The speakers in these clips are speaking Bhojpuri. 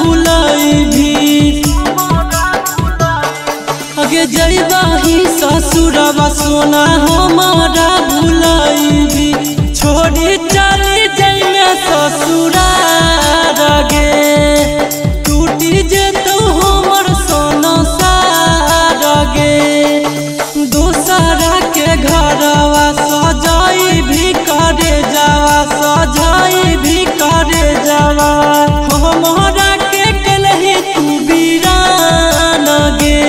भुलाई भी आगे जइबाही ससुरवा सोना हमारा भुलाई भी छोड़ी चली जइमे ससुरार गे टूटी जे तो हमर सोना सार गे दूसरा के घरवा सजाई भी करे जावा सजाई भी करे जावा हमारा के कलही तू बीरान गे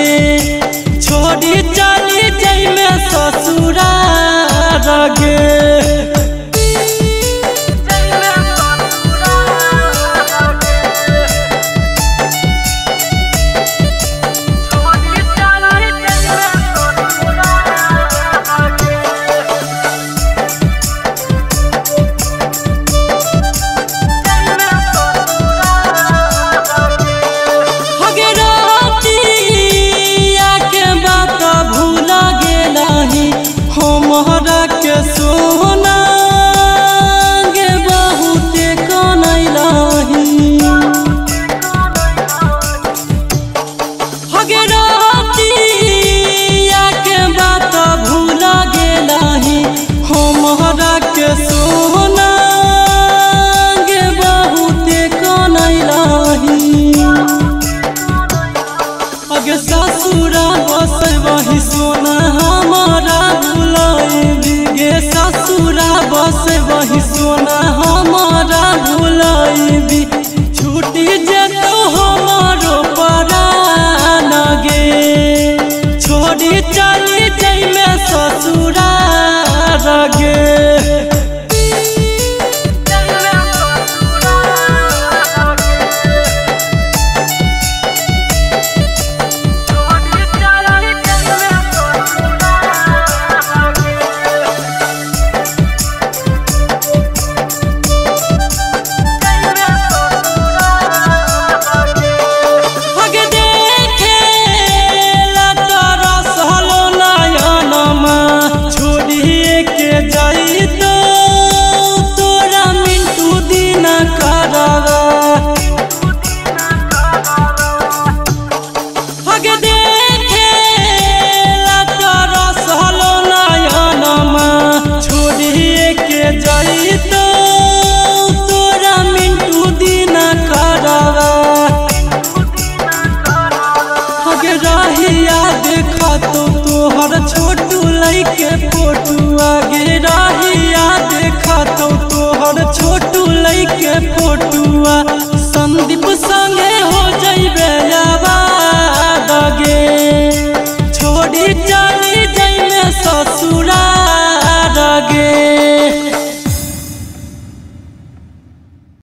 छोड़ी चली जइमे ससुरार गे हमारा के सोना गे बहुते कनैलाही हगे रातिया के बात भूला गेलाही हमारा के सोना गे बहुते कनैलाही अगे ससुरा बसे वही सोना हमारा गे ससुरा बसे वही सोना हमारा भुलाई भी छूटी जे तो हमारो परान गे छोड़ी चली